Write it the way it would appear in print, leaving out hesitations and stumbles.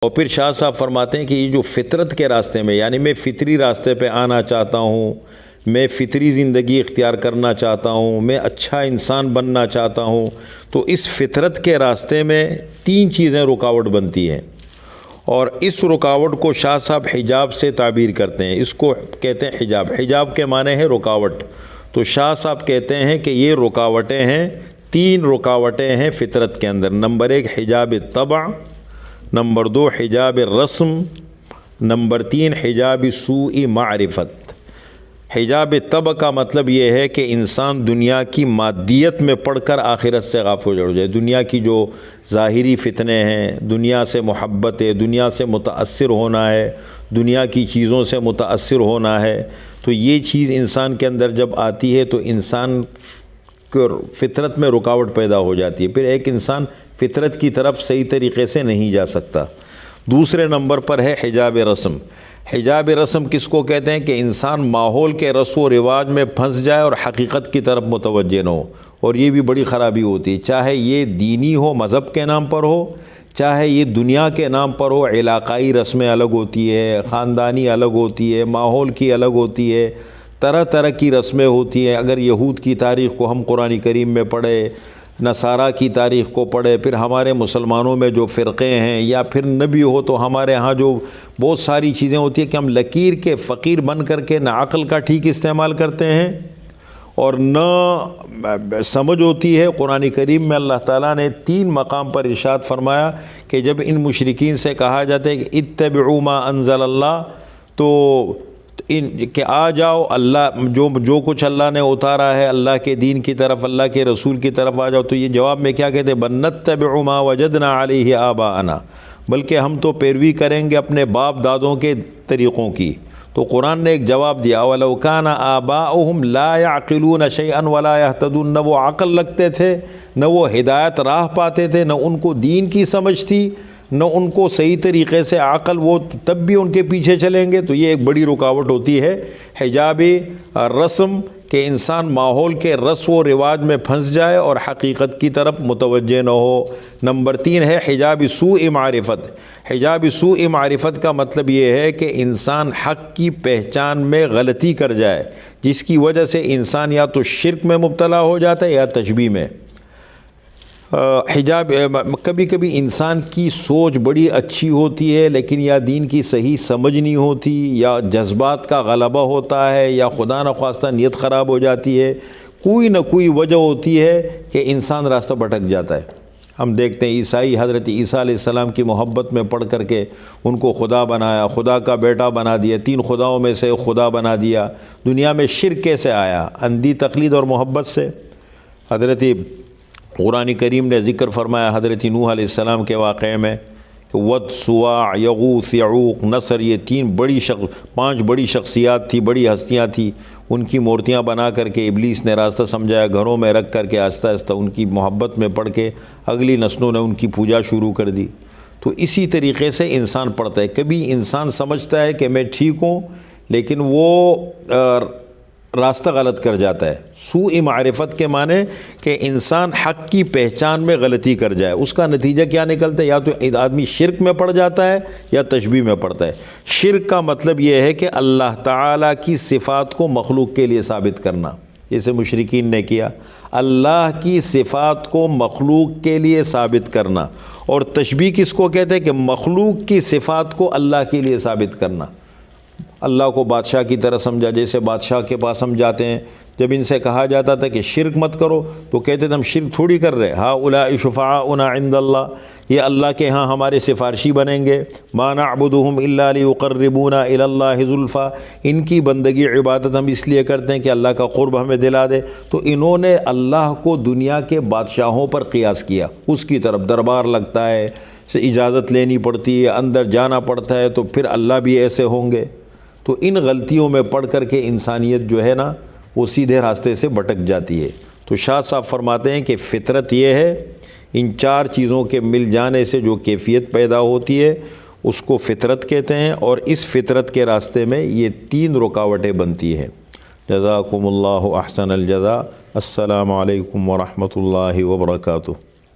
اور پھر شاہ صاحب فرماتے ہیں کہ یہ جو فطرت کے راستے میں، یعنی میں فطری راستے پہ آنا چاہتا ہوں، میں فطری زندگی اختیار کرنا چاہتا ہوں، میں اچھا انسان بننا چاہتا ہوں، تو اس فطرت کے راستے میں 3 چیزیں رکاوٹ بنتی ہیں، اور اس رکاوٹ کو شاہ صاحب حجاب سے تعبیر کرتے ہیں۔ اس کو کہتے ہیں حجاب۔ حجاب کے معنی ہے رکاوٹ۔ تو شاہ صاحب کہتے ہیں کہ یہ رکاوٹیں ہیں، 3 رکاوٹیں ہیں فطرت کے اندر۔ نمبر 1 حجاب طبع، نمبر 2 حجاب رسم، نمبر 3 حجاب سوء معرفت۔ حجاب طبع کا مطلب یہ ہے کہ انسان دنیا کی مادیت میں پڑھ کر آخرت سے غافل ہو جائے۔ دنیا کی جو ظاہری فتنے ہیں، دنیا سے محبت ہے، دنیا سے متاثر ہونا ہے، دنیا کی چیزوں سے متاثر ہونا ہے، تو یہ چیز انسان کے اندر جب آتی ہے تو انسان فطرت میں رکاوٹ پیدا ہو جاتی ہے، پھر ایک انسان فطرت کی طرف صحیح طریقے سے نہیں جا سکتا۔ دوسرے نمبر پر ہے حجاب رسم۔ حجاب رسم کس کو کہتے ہیں؟ کہ انسان ماحول کے رسم و رواج میں پھنس جائے اور حقیقت کی طرف متوجہ نہ ہو، اور یہ بھی بڑی خرابی ہوتی ہے، چاہے یہ دینی ہو، مذہب کے نام پر ہو، چاہے یہ دنیا کے نام پر ہو۔ علاقائی رسمیں الگ ہوتی ہے، خاندانی الگ ہوتی ہے، ماحول کی الگ ہوتی ہے، طرح طرح کی رسمیں ہوتی ہیں۔ اگر یہود کی تاریخ کو ہم قرآن کریم میں پڑھیں، نصارہ کی تاریخ کو پڑھے، پھر ہمارے مسلمانوں میں جو فرقے ہیں، یا پھر نبی ہو تو ہمارے ہاں جو بہت ساری چیزیں ہوتی ہیں کہ ہم لکیر کے فقیر بن کر کے نہ عقل کا ٹھیک استعمال کرتے ہیں اور نہ سمجھ ہوتی ہے۔ قرآن کریم میں اللہ تعالیٰ نے 3 مقام پر ارشاد فرمایا کہ جب ان مشرکین سے کہا جاتا ہے کہ اتبعوا ما انزل اللہ، تو کہ آ جاؤ اللہ جو کچھ اللہ نے اتارا ہے اللہ کے دین کی طرف، اللہ کے رسول کی طرف آ جاؤ، تو یہ جواب میں کیا کہتے ہیں؟ بل نتبع ما وجدنا علیہ آباءنا، بلکہ ہم تو پیروی کریں گے اپنے باپ دادوں کے طریقوں کی۔ تو قرآن نے ایک جواب دیا، وَلَوْ كَانَ آبَاؤُهُمْ لَا يَعْقِلُونَ شَيْئًا وَلَا يَهْتَدُونَ، نہ وہ عقل رکھتے تھے، نہ وہ ہدایت راہ پاتے تھے، نہ ان کو دین کی سمجھ تھی، نہ ان کو صحیح طریقے سے عقل، وہ تب بھی ان کے پیچھے چلیں گے۔ تو یہ ایک بڑی رکاوٹ ہوتی ہے حجاب رسم، کہ انسان ماحول کے رسم و رواج میں پھنس جائے اور حقیقت کی طرف متوجہ نہ ہو۔ نمبر 3 ہے حجاب سوء معرفت۔ حجاب سوء معرفت کا مطلب یہ ہے کہ انسان حق کی پہچان میں غلطی کر جائے، جس کی وجہ سے انسان یا تو شرک میں مبتلا ہو جاتا ہے یا تشبیہ میں۔ حجاب کبھی کبھی انسان کی سوچ بڑی اچھی ہوتی ہے لیکن یا دین کی صحیح سمجھ نہیں ہوتی، یا جذبات کا غلبہ ہوتا ہے، یا خدا نخواستہ نیت خراب ہو جاتی ہے، کوئی نہ کوئی وجہ ہوتی ہے کہ انسان راستہ بھٹک جاتا ہے۔ ہم دیکھتے ہیں عیسائی حضرت عیسیٰ علیہ السلام کی محبت میں پڑھ کر کے ان کو خدا بنایا، خدا کا بیٹا بنا دیا، 3 خداؤں میں سے خدا بنا دیا۔ دنیا میں شرک کیسے آیا؟ اندھی تقلید اور محبت سے۔ حضرت قرآن کریم نے ذکر فرمایا حضرت نوح علیہ السلام کے واقعے میں کہ ود، سواع، یغوث، یعوق، نصر، یہ 5 بڑی شخصیات تھی، بڑی ہستیاں تھیں، ان کی مورتیاں بنا کر کے ابلیس نے راستہ سمجھایا، گھروں میں رکھ کر کے آہستہ آہستہ ان کی محبت میں پڑھ کے اگلی نسلوں نے ان کی پوجا شروع کر دی۔ تو اسی طریقے سے انسان پڑھتا ہے، کبھی انسان سمجھتا ہے کہ میں ٹھیک ہوں لیکن وہ راستہ غلط کر جاتا ہے۔ سوء معرفت کے معنی کہ انسان حق کی پہچان میں غلطی کر جائے، اس کا نتیجہ کیا نکلتا ہے؟ یا تو آدمی شرک میں پڑ جاتا ہے یا تشبیہ میں پڑتا ہے۔ شرک کا مطلب یہ ہے کہ اللہ تعالیٰ کی صفات کو مخلوق کے لیے ثابت کرنا، جیسے مشرکین نے کیا، اللہ کی صفات کو مخلوق کے لیے ثابت کرنا۔ اور تشبیہ کس کو کہتے ہیں؟ کہ مخلوق کی صفات کو اللہ کے لیے ثابت کرنا۔ اللہ کو بادشاہ کی طرح سمجھا، جیسے بادشاہ کے پاس ہم جاتے ہیں، جب ان سے کہا جاتا تھا کہ شرک مت کرو تو کہتے تھے ہم شرک تھوڑی کر رہے، ہؤلاء شفعاؤنا عند اللہ، یہ اللہ کے ہاں ہمارے سفارشی بنیں گے، ما نعبدہم الا لیقربونا الی اللہ زلفیٰ، ان کی بندگی عبادت ہم اس لیے کرتے ہیں کہ اللہ کا قرب ہمیں دلا دے۔ تو انہوں نے اللہ کو دنیا کے بادشاہوں پر قیاس کیا، اس کی طرف دربار لگتا ہے، اجازت لینی پڑتی ہے، اندر جانا پڑتا ہے، تو پھر اللہ بھی ایسے ہوں گے۔ تو ان غلطیوں میں پڑھ کر کے انسانیت جو ہے نا وہ سیدھے راستے سے بھٹک جاتی ہے۔ تو شاہ صاحب فرماتے ہیں کہ فطرت یہ ہے، ان 4 چیزوں کے مل جانے سے جو کیفیت پیدا ہوتی ہے اس کو فطرت کہتے ہیں، اور اس فطرت کے راستے میں یہ 3 رکاوٹیں بنتی ہیں۔ جزاکم اللہ احسن الجزاء۔ السلام علیکم ورحمۃ اللہ وبرکاتہ۔